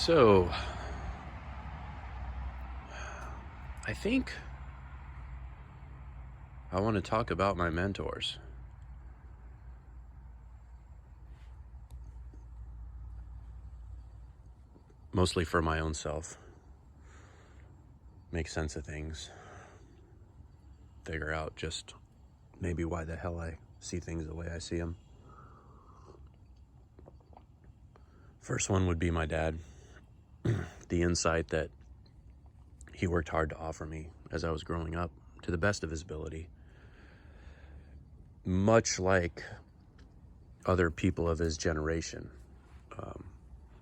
So, I think I want to talk about my mentors. Mostly for my own self. Make sense of things. Figure out just maybe why the hell I see things the way I see them. First one would be my dad. The insight that he worked hard to offer me as I was growing up to the best of his ability. Much like other people of his generation.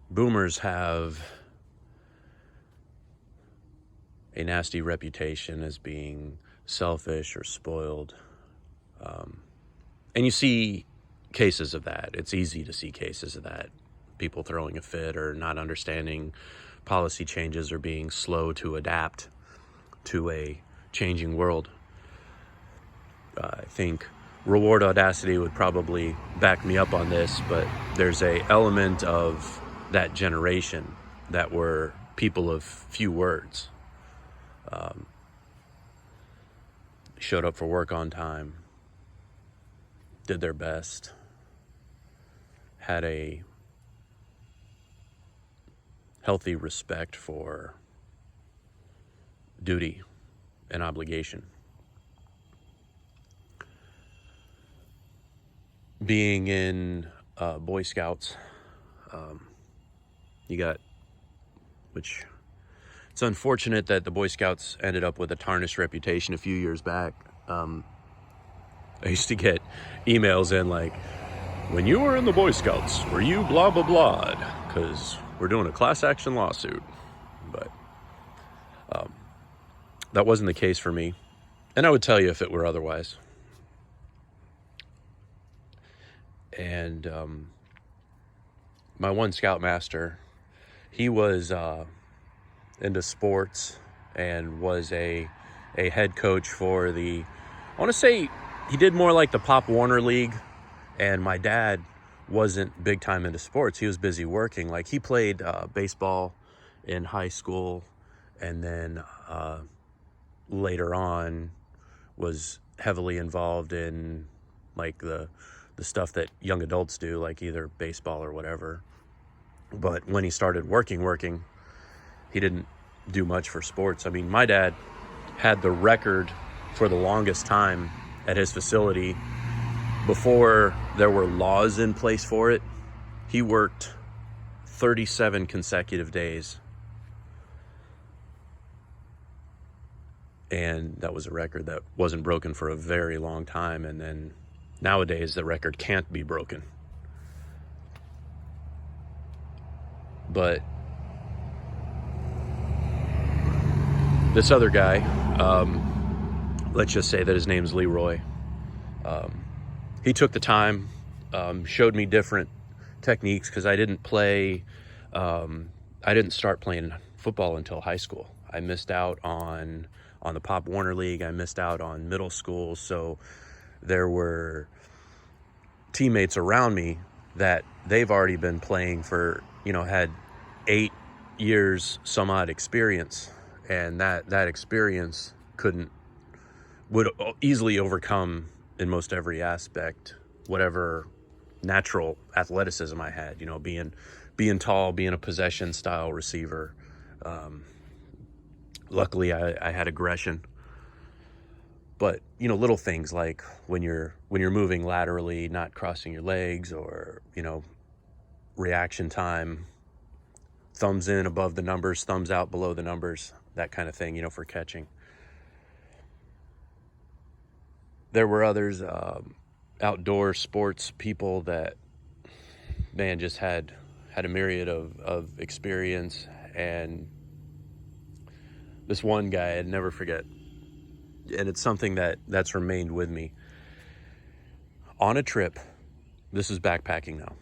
Boomers have a nasty reputation as being selfish or spoiled. And you see cases of that. It's easy to see cases of that. People throwing a fit or not understanding policy changes or being slow to adapt to a changing world. I think Reward Audacity would probably back me up on this, but there's a element of that generation that were people of few words. Showed up for work on time, did their best, had a healthy respect for duty and obligation. Being in Boy Scouts, which it's unfortunate that the Boy Scouts ended up with a tarnished reputation a few years back. I used to get emails in like, when you were in the Boy Scouts, were you blah, blah, blah? Because we're doing a class action lawsuit. But that wasn't the case for me. And I would tell you if it were otherwise. And my one Scoutmaster, he was into sports and was a head coach for I want to say he did more like the Pop Warner League. And my dad wasn't big time into sports. He was busy working. Like he played baseball in high school, and then later on was heavily involved in like the stuff that young adults do, like either baseball or whatever. But when he started working, he didn't do much for sports. I mean, my dad had the record for the longest time at his facility before there were laws in place for it. He worked 37 consecutive days. And that was a record that wasn't broken for a very long time. And then nowadays, the record can't be broken. But this other guy, let's just say that his name's Leroy. He took the time, showed me different techniques because I didn't start playing football until high school. I missed out on the Pop Warner League. I missed out on middle school. So there were teammates around me that they've already been playing for, had 8 years, some odd experience. And that experience would easily overcome in most every aspect whatever natural athleticism I had, being tall, being a possession style receiver. Luckily I had aggression, but little things like when you're moving laterally, not crossing your legs, or reaction time, thumbs in above the numbers, thumbs out below the numbers, that kind of thing, for catching. There were others, outdoor sports people that, man, just had a myriad of experience. And this one guy I'd never forget, and it's something that's remained with me. On a trip, this is backpacking now,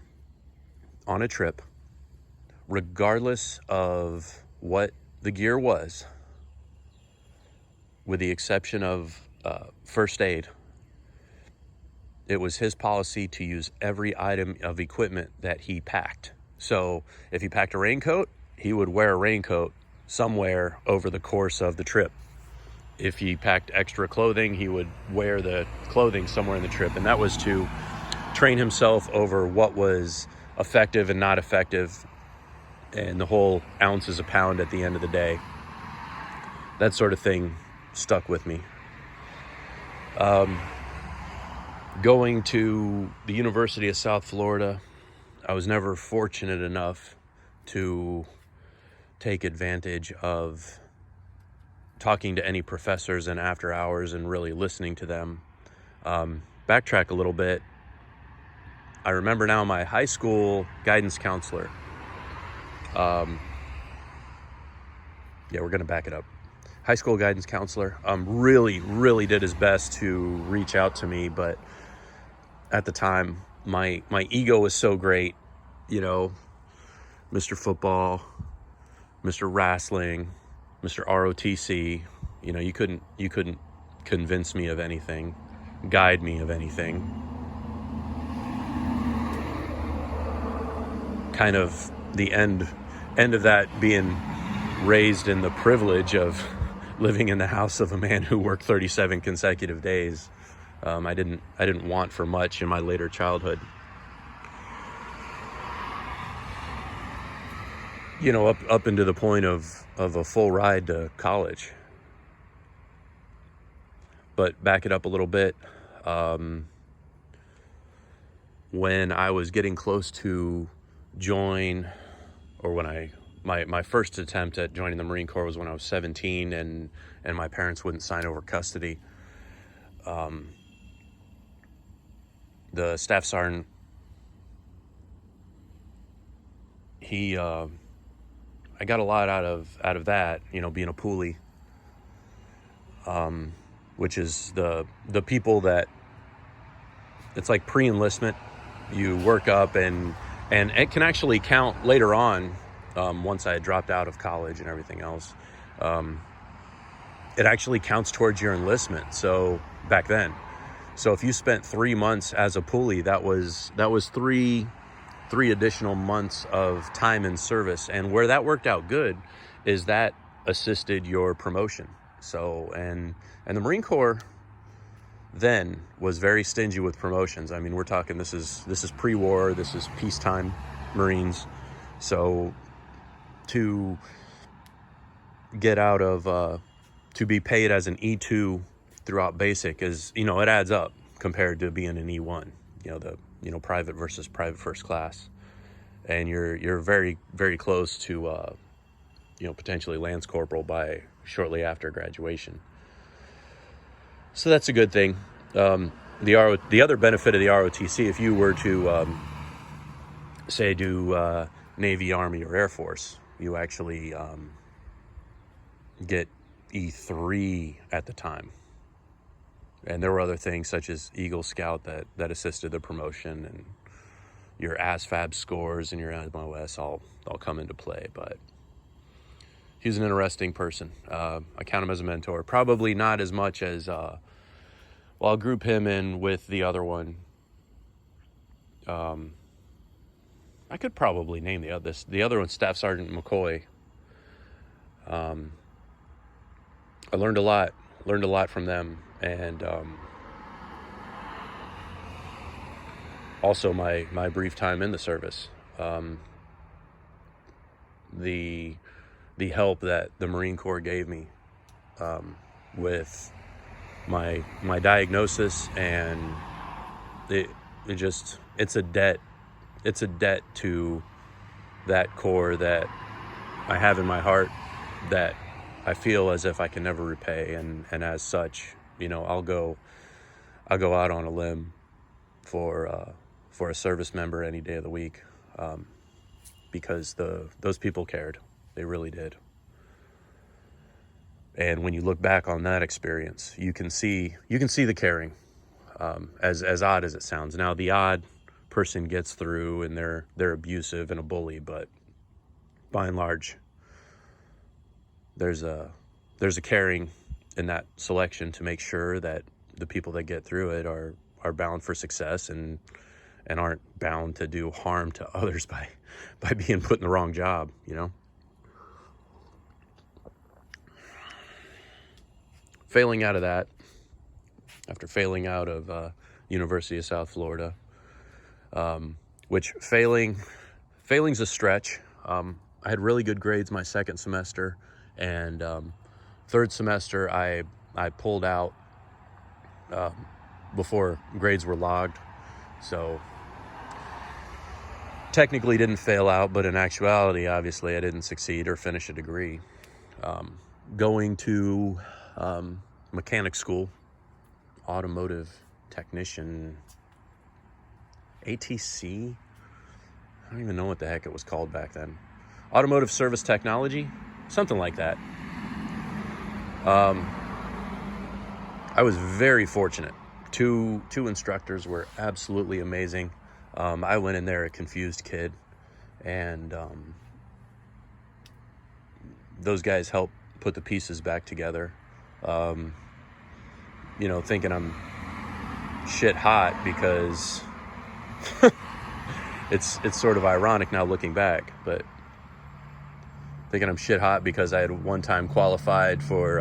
on a trip, regardless of what the gear was, with the exception of first aid, it was his policy to use every item of equipment that he packed. So if he packed a raincoat, he would wear a raincoat somewhere over the course of the trip. If he packed extra clothing, he would wear the clothing somewhere in the trip. And that was to train himself over what was effective and not effective, and the whole ounce is a pound at the end of the day. That sort of thing stuck with me. Going to the University of South Florida, I was never fortunate enough to take advantage of talking to any professors in after hours and really listening to them. Backtrack a little bit. I remember now my high school guidance counselor. We're going to back it up. High school guidance counselor really did his best to reach out to me, but at the time, my ego was so great, Mr. Football, Mr. Wrestling, Mr. ROTC, you couldn't convince me of anything, guide me of anything. Kind of the end of that being raised in the privilege of living in the house of a man who worked 37 consecutive days. I didn't want for much in my later childhood. Up into the point of a full ride to college. But back it up a little bit. When I was getting close to join, or when my first attempt at joining the Marine Corps was when I was 17, and my parents wouldn't sign over custody. The staff sergeant, I got a lot out of that, being a poolee, which is the people that, it's like pre-enlistment. You work up and it can actually count later on, once I had dropped out of college and everything else. It actually counts towards your enlistment. So back then, so if you spent 3 months as a poolee, that was three additional months of time in service. And where that worked out good is that assisted your promotion. So, and the Marine Corps then was very stingy with promotions. I mean, we're talking, this is pre-war, this is peacetime Marines. So to get out of, to be paid as an E2 throughout basic is, it adds up compared to being an E1, private versus private first class. And you're very, very close to, potentially Lance Corporal by shortly after graduation. So that's a good thing. The other benefit of the ROTC, if you were to, say, do Navy, Army, or Air Force, you actually get E3 at the time. And there were other things such as Eagle Scout that assisted the promotion, and your ASVAB scores and your MOS all come into play. But he was an interesting person. I count him as a mentor. Probably not as much as, I'll group him in with the other one. I could probably name the other one, Staff Sergeant McCoy. I learned a lot from them. And also my brief time in the service, the help that the Marine Corps gave me with my diagnosis, and it's a debt to that Corps that I have in my heart that I feel as if I can never repay, and as such, I'll go out on a limb for a service member any day of the week, because those people cared. They really did. And when you look back on that experience, you can see the caring, as odd as it sounds. Now, the odd person gets through and they're abusive and a bully, but by and large, there's a caring in that selection to make sure that the people that get through it are bound for success and aren't bound to do harm to others by being put in the wrong job, failing out of that, after failing out of University of South Florida, which failing's a stretch. I had really good grades my second semester, and third semester I pulled out before grades were logged, so technically didn't fail out, but in actuality, obviously, I didn't succeed or finish a degree. Going to mechanic school, automotive technician, ATC, I don't even know what the heck it was called back then. Automotive service technology, something like that. I was very fortunate. Two instructors were absolutely amazing. I went in there a confused kid, and those guys helped put the pieces back together. Thinking I'm shit hot because it's sort of ironic now looking back, but thinking I'm shit hot because I had one time qualified for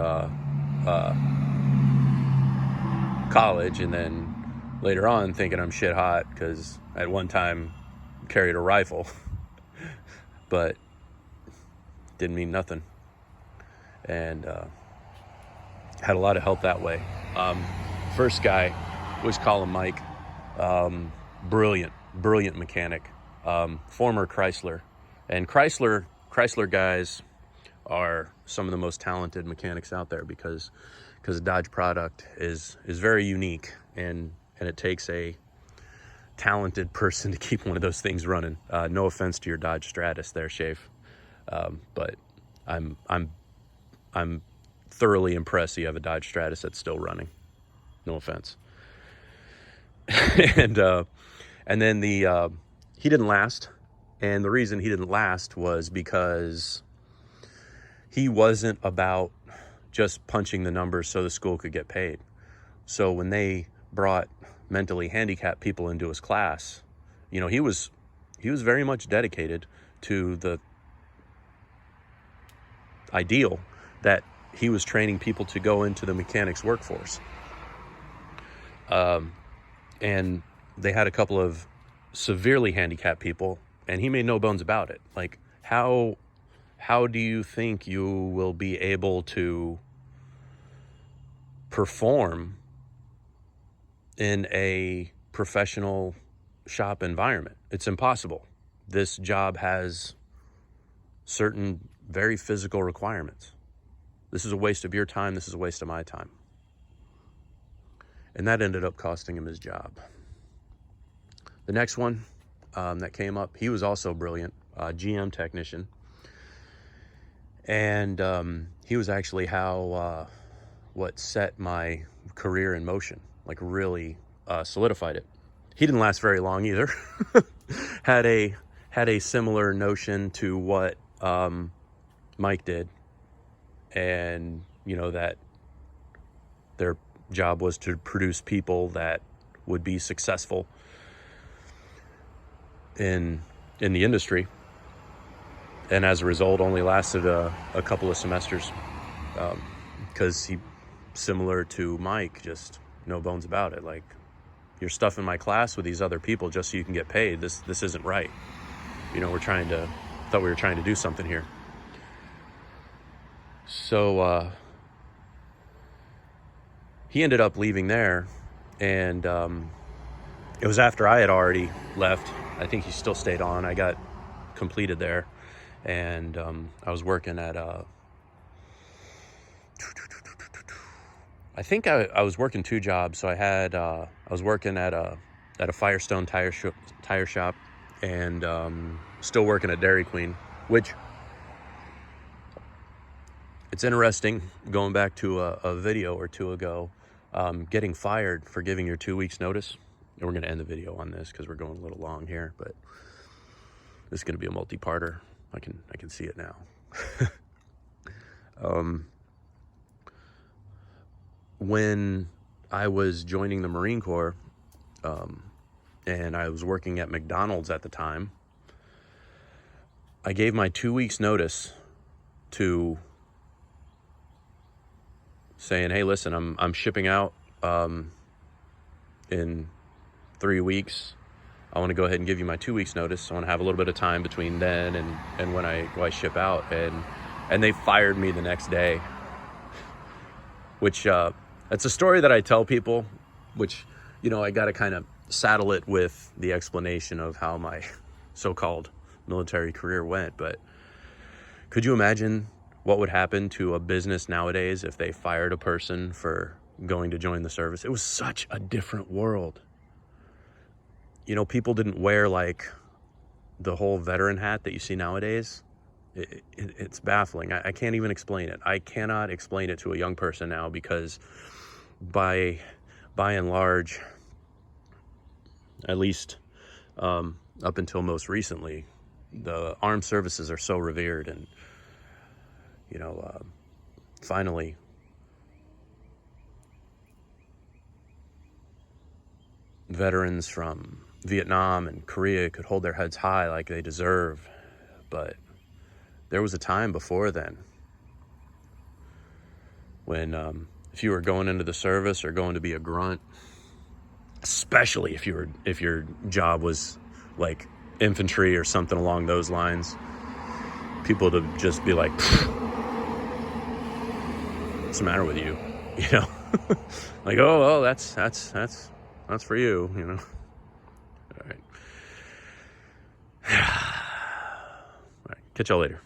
college, and then later on thinking I'm shit hot because I at one time carried a rifle, but didn't mean nothing, and had a lot of help that way. First guy, always call him Mike, brilliant mechanic, former Chrysler, and Chrysler guys are some of the most talented mechanics out there because a Dodge product is very unique, and it takes a talented person to keep one of those things running. No offense to your Dodge Stratus there, Shafe, but I'm thoroughly impressed you have a Dodge Stratus that's still running. No offense. and then he didn't last, and the reason he didn't last was because he wasn't about just punching the numbers so the school could get paid. So when they brought mentally handicapped people into his class, he was very much dedicated to the ideal that he was training people to go into the mechanics workforce. And they had a couple of severely handicapped people, and he made no bones about it. Like, how do you think you will be able to perform in a professional shop environment? It's impossible. This job has certain very physical requirements. This is a waste of your time. This is a waste of my time. And that ended up costing him his job. The next one that came up, he was also brilliant, GM technician. And he was actually what set my career in motion, like really solidified it. He didn't last very long either. had a similar notion to what Mike did, and that their job was to produce people that would be successful in the industry, and as a result only lasted a couple of semesters, because he, similar to Mike, just no bones about it. Like, you're stuffing my class with these other people just so you can get paid. This isn't right. Thought we were trying to do something here. So he ended up leaving there, and it was after I had already left. I think he still stayed on. I got completed there, and I was working at I think I was working two jobs. So I was working at a Firestone tire shop, and still working at Dairy Queen, which, it's interesting, going back to a video or two ago, getting fired for giving your 2 weeks notice. And we're going to end the video on this because we're going a little long here, but this is going to be a multi-parter. I can see it now. When I was joining the Marine Corps, and I was working at McDonald's at the time, I gave my 2 weeks notice to saying, hey, listen, I'm shipping out in 3 weeks. I want to go ahead and give you my 2 weeks notice. I want to have a little bit of time between then and when I ship out. And they fired me the next day, which it's a story that I tell people, which, I got to kind of saddle it with the explanation of how my so-called military career went. But could you imagine what would happen to a business nowadays if they fired a person for going to join the service? It was such a different world. People didn't wear like the whole veteran hat that you see nowadays. It's baffling. I can't even explain it. I cannot explain it to a young person now, because by and large, at least up until most recently, the armed services are so revered. And, finally, veterans from Vietnam and Korea could hold their heads high like they deserve. But there was a time before then when if you were going into the service or going to be a grunt, especially if your job was like infantry or something along those lines, people to just be like, what's the matter with you? Like, oh, that's for you, All right. All right. Catch y'all later.